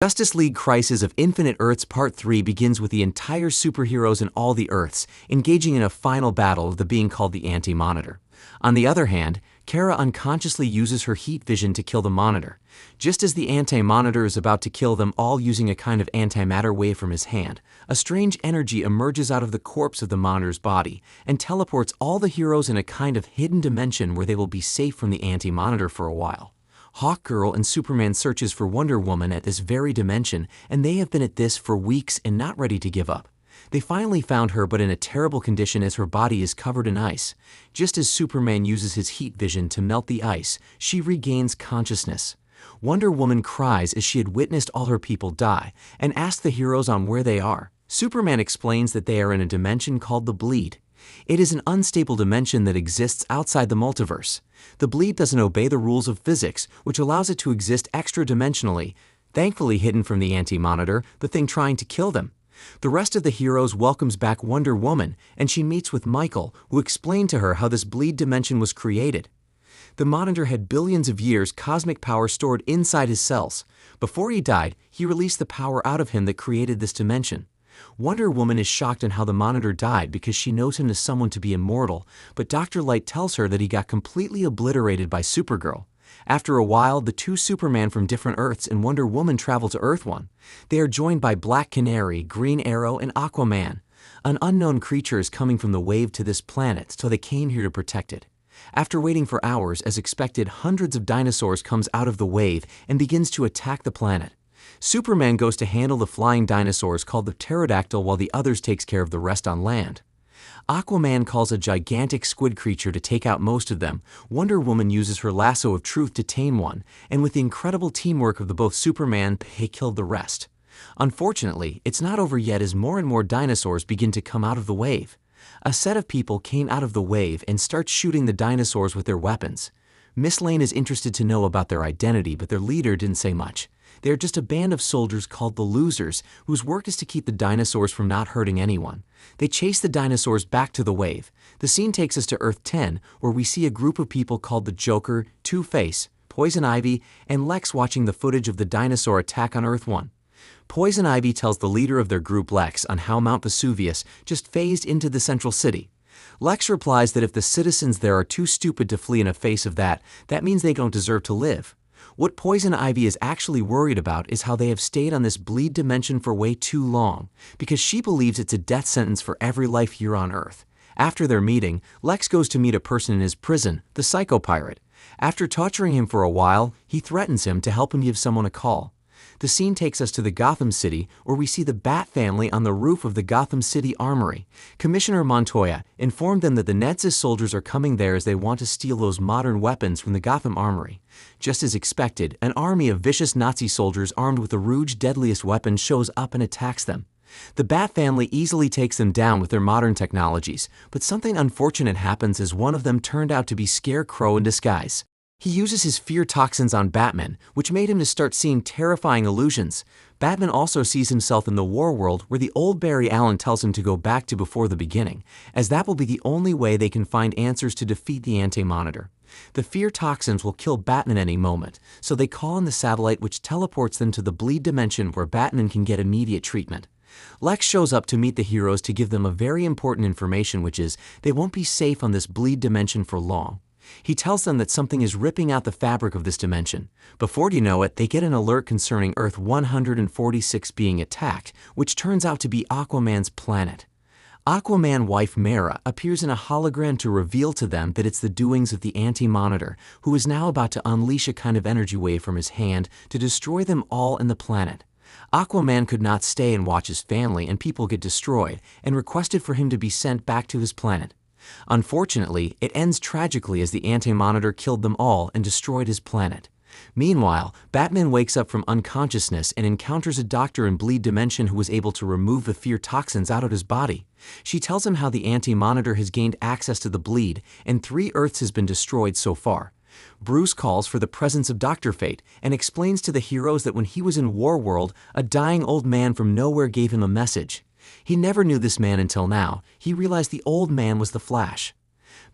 Justice League Crisis of Infinite Earths Part 3 begins with the entire superheroes in all the Earths engaging in a final battle of the being called the Anti-Monitor. On the other hand, Kara unconsciously uses her heat vision to kill the Monitor. Just as the Anti-Monitor is about to kill them all using a kind of antimatter wave from his hand, a strange energy emerges out of the corpse of the Monitor's body and teleports all the heroes in a kind of hidden dimension where they will be safe from the Anti-Monitor for a while. Hawkgirl and Superman searches for Wonder Woman at this very dimension, and they have been at this for weeks and not ready to give up. They finally found her, but in a terrible condition as her body is covered in ice. Just as Superman uses his heat vision to melt the ice, she regains consciousness. Wonder Woman cries as she had witnessed all her people die, and asks the heroes on where they are. Superman explains that they are in a dimension called the Bleed. It is an unstable dimension that exists outside the multiverse. The Bleed doesn't obey the rules of physics, which allows it to exist extra-dimensionally, thankfully hidden from the Anti-Monitor, the thing trying to kill them. The rest of the heroes welcomes back Wonder Woman, and she meets with Michael, who explained to her how this Bleed dimension was created. The Monitor had billions of years cosmic power stored inside his cells. Before he died, he released the power out of him that created this dimension. Wonder Woman is shocked on how the Monitor died because she knows him as someone to be immortal, but Dr. Light tells her that he got completely obliterated by Supergirl. After a while, the two Superman from different Earths and Wonder Woman travel to Earth 1. They are joined by Black Canary, Green Arrow, and Aquaman. An unknown creature is coming from the wave to this planet, so they came here to protect it. After waiting for hours, as expected, hundreds of dinosaurs comes out of the wave and begins to attack the planet. Superman goes to handle the flying dinosaurs called the pterodactyl while the others takes care of the rest on land. Aquaman calls a gigantic squid creature to take out most of them. Wonder Woman uses her lasso of truth to tame one, and with the incredible teamwork of the both Superman, they killed the rest. Unfortunately, it's not over yet as more and more dinosaurs begin to come out of the wave. A set of people came out of the wave and start shooting the dinosaurs with their weapons. Miss Lane is interested to know about their identity, but their leader didn't say much. They are just a band of soldiers called the Losers, whose work is to keep the dinosaurs from not hurting anyone. They chase the dinosaurs back to the wave. The scene takes us to Earth 10, where we see a group of people called the Joker, Two-Face, Poison Ivy, and Lex watching the footage of the dinosaur attack on Earth 1. Poison Ivy tells the leader of their group, Lex, on how Mount Vesuvius just phased into the central city. Lex replies that if the citizens there are too stupid to flee in the face of that, that means they don't deserve to live. What Poison Ivy is actually worried about is how they have stayed on this Bleed dimension for way too long, because she believes it's a death sentence for every life here on Earth. After their meeting, Lex goes to meet a person in his prison, the Psycho Pirate. After torturing him for a while, he threatens him to help him give someone a call. The scene takes us to the Gotham City, where we see the Bat family on the roof of the Gotham City Armory. Commissioner Montoya informed them that the Nets' soldiers are coming there as they want to steal those modern weapons from the Gotham Armory. Just as expected, an army of vicious Nazi soldiers armed with the Rouge's deadliest weapon shows up and attacks them. The Bat family easily takes them down with their modern technologies, but something unfortunate happens as one of them turned out to be Scarecrow in disguise. He uses his fear toxins on Batman, which made him to start seeing terrifying illusions. Batman also sees himself in the war world, where the old Barry Allen tells him to go back to before the beginning, as that will be the only way they can find answers to defeat the Anti-Monitor. The fear toxins will kill Batman any moment, so they call on the satellite, which teleports them to the Bleed dimension where Batman can get immediate treatment. Lex shows up to meet the heroes to give them a very important information, which is they won't be safe on this Bleed dimension for long. He tells them that something is ripping out the fabric of this dimension. Before you know it, they get an alert concerning Earth 146 being attacked, which turns out to be Aquaman's planet. Aquaman wife Mera appears in a hologram to reveal to them that it's the doings of the Anti-Monitor, who is now about to unleash a kind of energy wave from his hand to destroy them all and the planet. Aquaman could not stay and watch his family and people get destroyed, and requested for him to be sent back to his planet. Unfortunately, it ends tragically as the Anti-Monitor killed them all and destroyed his planet. Meanwhile, Batman wakes up from unconsciousness and encounters a doctor in Bleed dimension who was able to remove the fear toxins out of his body. She tells him how the Anti-Monitor has gained access to the Bleed, and 3 Earths has been destroyed so far. Bruce calls for the presence of Dr. Fate and explains to the heroes that when he was in Warworld, a dying old man from nowhere gave him a message. He never knew this man until now. He realized the old man was the Flash.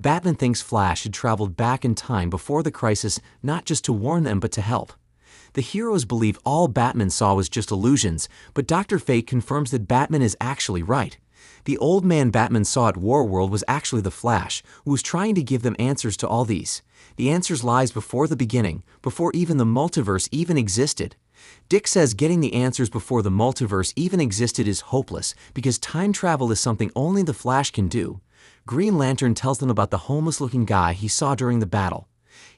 Batman thinks Flash had traveled back in time before the crisis, not just to warn them but to help. The heroes believe all Batman saw was just illusions, but Dr. Fate confirms that Batman is actually right. The old man Batman saw at Warworld was actually the Flash, who was trying to give them answers to all these. The answers lies before the beginning, before even the multiverse even existed. Dick says getting the answers before the multiverse even existed is hopeless because time travel is something only the Flash can do. Green Lantern tells them about the homeless-looking guy he saw during the battle.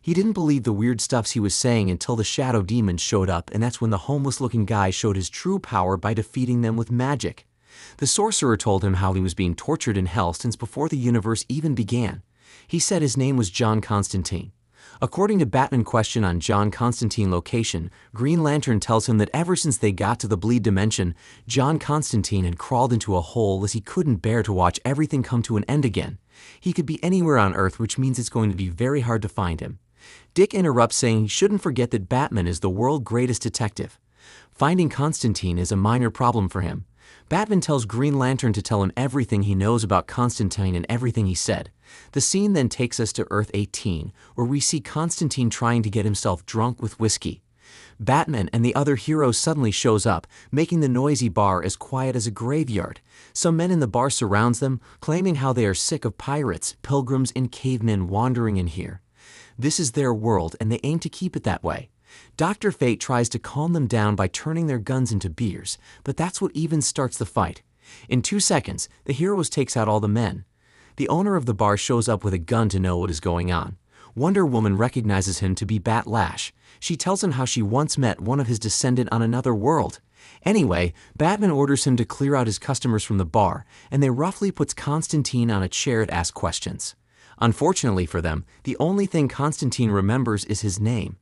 He didn't believe the weird stuffs he was saying until the Shadow Demons showed up, and that's when the homeless-looking guy showed his true power by defeating them with magic. The sorcerer told him how he was being tortured in hell since before the universe even began. He said his name was John Constantine. According to Batman Question on John Constantine location, Green Lantern tells him that ever since they got to the Bleed Dimension, John Constantine had crawled into a hole as he couldn't bear to watch everything come to an end again. He could be anywhere on Earth, which means it's going to be very hard to find him. Dick interrupts saying he shouldn't forget that Batman is the world's greatest detective. Finding Constantine is a minor problem for him. Batman tells Green Lantern to tell him everything he knows about Constantine and everything he said. The scene then takes us to Earth 18, where we see Constantine trying to get himself drunk with whiskey. Batman and the other heroes suddenly shows up, making the noisy bar as quiet as a graveyard. Some men in the bar surrounds them, claiming how they are sick of pirates, pilgrims, and cavemen wandering in here. This is their world, and they aim to keep it that way. Dr. Fate tries to calm them down by turning their guns into beers, but that's what even starts the fight. In 2 seconds, the heroes takes out all the men. The owner of the bar shows up with a gun to know what is going on. Wonder Woman recognizes him to be Bat Lash. She tells him how she once met one of his descendants on another world. Anyway, Batman orders him to clear out his customers from the bar, and they roughly puts Constantine on a chair to ask questions. Unfortunately for them, the only thing Constantine remembers is his name.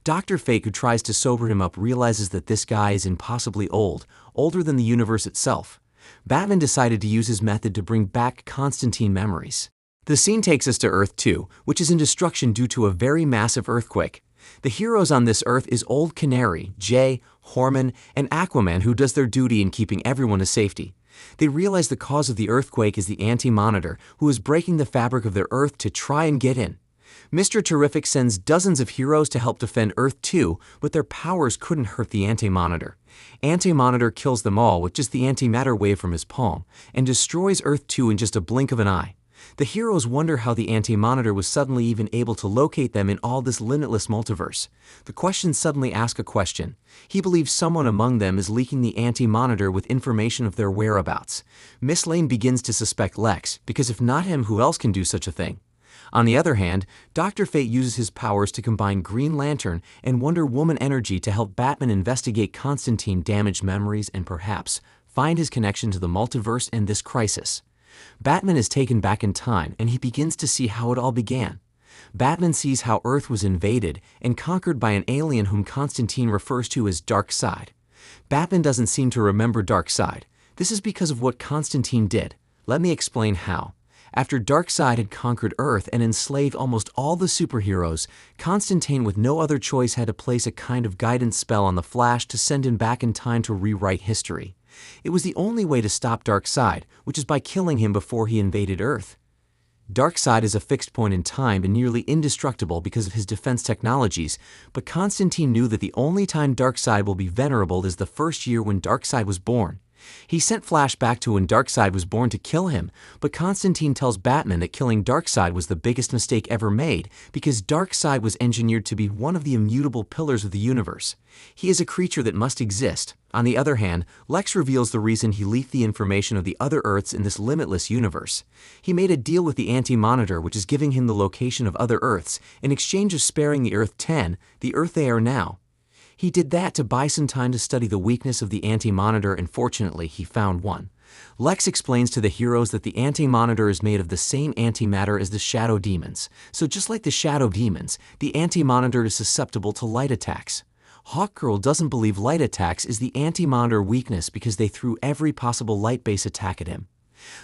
Dr. Fate, who tries to sober him up, realizes that this guy is impossibly old, older than the universe itself. Batman decided to use his method to bring back Constantine memories. The scene takes us to Earth 2, which is in destruction due to a very massive earthquake. The heroes on this Earth is Old Canary, Jay, Horman, and Aquaman, who does their duty in keeping everyone to safety. They realize the cause of the earthquake is the Anti-Monitor, who is breaking the fabric of their Earth to try and get in. Mr. Terrific sends dozens of heroes to help defend Earth 2, but their powers couldn't hurt the Anti-Monitor. Anti-Monitor kills them all with just the antimatter wave from his palm, and destroys Earth 2 in just a blink of an eye. The heroes wonder how the Anti-Monitor was suddenly even able to locate them in all this limitless multiverse. The Questions suddenly ask a question. He believes someone among them is leaking the Anti-Monitor with information of their whereabouts. Miss Lane begins to suspect Lex, because if not him, who else can do such a thing? On the other hand, Dr. Fate uses his powers to combine Green Lantern and Wonder Woman energy to help Batman investigate Constantine damaged memories and perhaps find his connection to the multiverse and this crisis. Batman is taken back in time, and he begins to see how it all began. Batman sees how Earth was invaded and conquered by an alien whom Constantine refers to as Darkseid. Batman doesn't seem to remember Darkseid. This is because of what Constantine did. Let me explain how. After Darkseid had conquered Earth and enslaved almost all the superheroes, Constantine, with no other choice, had to place a kind of guidance spell on the Flash to send him back in time to rewrite history. It was the only way to stop Darkseid, which is by killing him before he invaded Earth. Darkseid is a fixed point in time and nearly indestructible because of his defense technologies, but Constantine knew that the only time Darkseid will be venerable is the first year when Darkseid was born. He sent Flash back to when Darkseid was born to kill him, but Constantine tells Batman that killing Darkseid was the biggest mistake ever made because Darkseid was engineered to be one of the immutable pillars of the universe. He is a creature that must exist. On the other hand, Lex reveals the reason he leaked the information of the other Earths in this limitless universe. He made a deal with the Anti-Monitor, which is giving him the location of other Earths, in exchange of sparing the Earth 10, the Earth they are now. He did that to buy some time to study the weakness of the Anti-Monitor, and fortunately, he found one. Lex explains to the heroes that the Anti-Monitor is made of the same antimatter as the Shadow Demons. So just like the Shadow Demons, the Anti-Monitor is susceptible to light attacks. Hawkgirl doesn't believe light attacks is the Anti-Monitor weakness because they threw every possible light-based attack at him.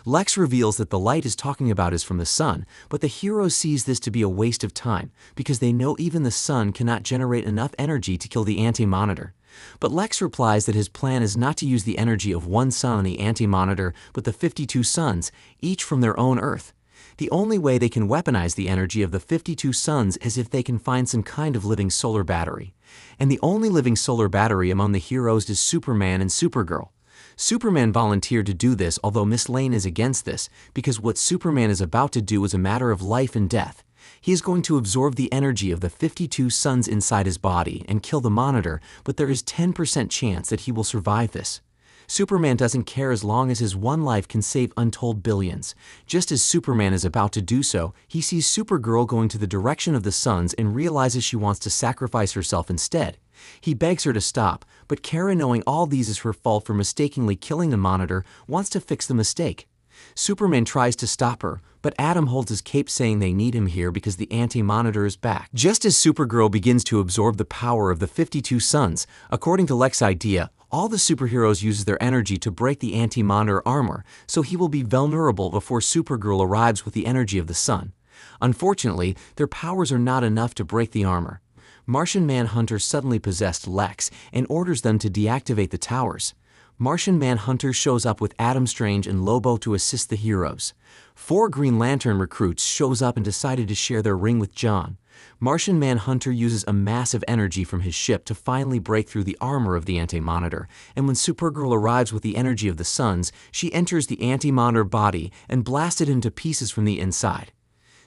Lex reveals that the light is talking about is from the sun, but the hero sees this to be a waste of time because they know even the sun cannot generate enough energy to kill the Anti-Monitor. But Lex replies that his plan is not to use the energy of one sun on the Anti-Monitor, but the 52 suns, each from their own Earth. The only way they can weaponize the energy of the 52 suns is if they can find some kind of living solar battery. And the only living solar battery among the heroes is Superman and Supergirl. Superman volunteered to do this, although Miss Lane is against this, because what Superman is about to do is a matter of life and death. He is going to absorb the energy of the 52 suns inside his body and kill the Monitor, but there is 10% chance that he will survive this. Superman doesn't care as long as his one life can save untold billions. Just as Superman is about to do so, he sees Supergirl going to the direction of the suns and realizes she wants to sacrifice herself instead. He begs her to stop, but Kara, knowing all these is her fault for mistakenly killing the Monitor, wants to fix the mistake. Superman tries to stop her, but Adam holds his cape saying they need him here because the Anti-Monitor is back. Just as Supergirl begins to absorb the power of the 52 suns, according to Lex's idea, all the superheroes use their energy to break the Anti-Monitor armor, so he will be vulnerable before Supergirl arrives with the energy of the sun. Unfortunately, their powers are not enough to break the armor. Martian Manhunter suddenly possessed Lex and orders them to deactivate the towers. Martian Manhunter shows up with Adam Strange and Lobo to assist the heroes. 4 Green Lantern recruits shows up and decided to share their ring with John. Martian Manhunter uses a massive energy from his ship to finally break through the armor of the Anti-Monitor, and when Supergirl arrives with the energy of the suns, she enters the Anti-Monitor body and blasted him to pieces from the inside.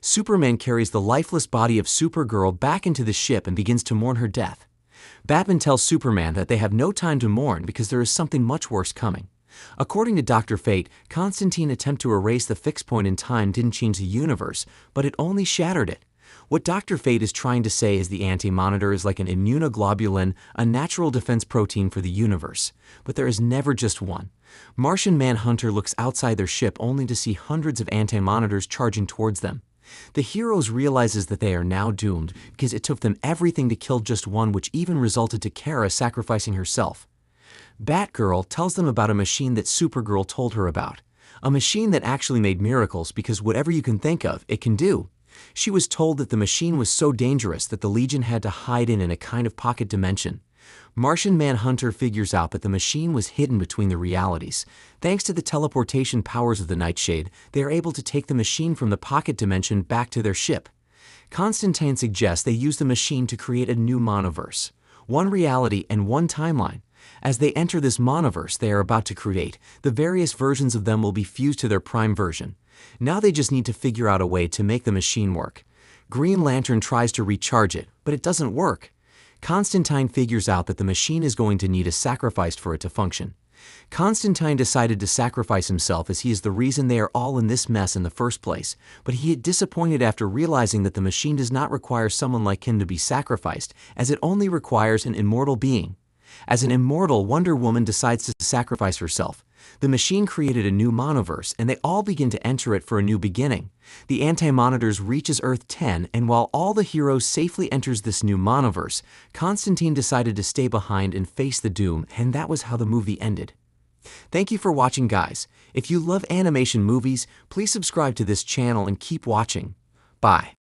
Superman carries the lifeless body of Supergirl back into the ship and begins to mourn her death. Batman tells Superman that they have no time to mourn because there is something much worse coming. According to Dr. Fate, Constantine's attempt to erase the fixed point in time didn't change the universe, but it only shattered it. What Dr. Fate is trying to say is the Anti-Monitor is like an immunoglobulin, a natural defense protein for the universe. But there is never just one. Martian Manhunter looks outside their ship only to see hundreds of Anti-Monitors charging towards them. The heroes realizes that they are now doomed because it took them everything to kill just one, which even resulted to Kara sacrificing herself. Batgirl tells them about a machine that Supergirl told her about. A machine that actually made miracles because whatever you can think of, it can do. She was told that the machine was so dangerous that the Legion had to hide in a kind of pocket dimension. Martian Manhunter figures out that the machine was hidden between the realities. Thanks to the teleportation powers of the Nightshade, they are able to take the machine from the pocket dimension back to their ship. Constantine suggests they use the machine to create a new monoverse. One reality and one timeline. As they enter this monoverse they are about to create, the various versions of them will be fused to their prime version. Now they just need to figure out a way to make the machine work. Green Lantern tries to recharge it, but it doesn't work. Constantine figures out that the machine is going to need a sacrifice for it to function. Constantine decided to sacrifice himself as he is the reason they are all in this mess in the first place, but he is disappointed after realizing that the machine does not require someone like him to be sacrificed, as it only requires an immortal being. As an immortal, Wonder Woman decides to sacrifice herself. The machine created a new monoverse, and they all begin to enter it for a new beginning. The Anti-Monitors reaches Earth 10, and while all the heroes safely enters this new monoverse, Constantine decided to stay behind and face the doom, and that was how the movie ended. Thank you for watching, guys. If you love animation movies, please subscribe to this channel and keep watching. Bye.